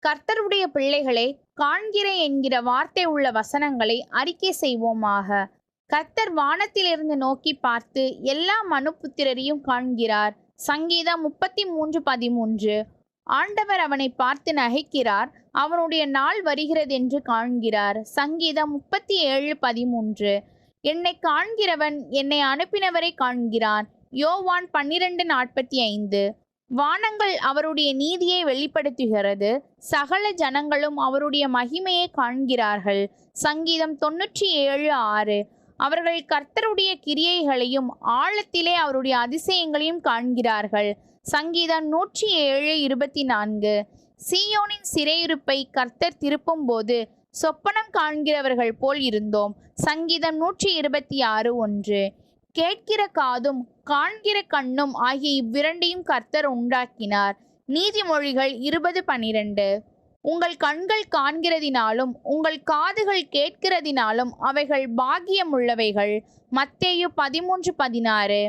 கர்த்தருடைய பிள்ளைகளே, காண்கிற என்கிற வார்த்தை உள்ள வசனங்களை அறிக்கை செய்வோமாக. கர்த்தர் வானத்திலிருந்து நோக்கி பார்த்து எல்லா மனுபுத்திரரையும் காண்கிறார். சங்கீதம் 33:13. ஆண்டவர் அவனை பார்த்து நகைக்கிறார், அவனுடைய நாள் வருகிறதென்று காண்கிறார். சங்கீதம் 37:13. என்னை காண்கிறவன் என்னை அனுப்பினவரை காண்கிறான். யோவான் 12:45. வானங்கள் அவருடைய நீதியை வெளிப்படுத்துகிறது, சகல ஜனங்களும் அவருடைய மகிமையை காண்கிறார்கள். சங்கீதம் 97:6. அவர்கள் கர்த்தருடைய கிரியைகளையும் ஆழத்திலே அவருடைய அதிசயங்களையும் காண்கிறார்கள். சங்கீதம் 107:24. சீயோனின் சிறையிருப்பை கர்த்தர் திருப்பும் போது சொப்பனம் காண்கிறவர்கள் போல் இருந்தோம். சங்கீதம் 126:1. கேட்கிற காதும் காண்கிற கண்ணும் ஆகிய இவ்விரண்டையும் கர்த்தர் உண்டாக்கினார். நீதிமொழிகள் 20:12. உங்கள் கண்கள் காண்கிறதினாலும் உங்கள் காதுகள் கேட்கிறதினாலும் அவைகள் பாக்கியமுள்ளவைகள். மத்தேயு 13:16.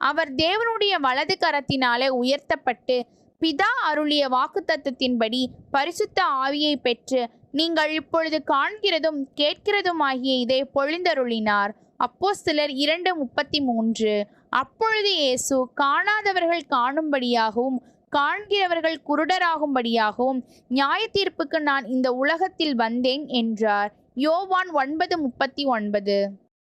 அவர் தேவனுடைய வலது கரத்தினாலே உயர்த்தப்பட்டு பிதா அருளிய வாக்குத்தத்தத்தின்படி பரிசுத்த ஆவியை பெற்று நீங்கள் இப்பொழுது காண்கிறதும் கேட்கிறதுமாகிய இதை பொழிந்தருளினார். அப்போஸ்தலர் 2:33. அப்பொழுது இயேசு காணாதவர்கள் காணும்படியாகவும் காண்கிறவர்கள் குருடராகும்படியாகவும் நியாய தீர்ப்புக்கு நான் இந்த உலகத்தில் வந்தேன் என்றார். யோவான் 9:39.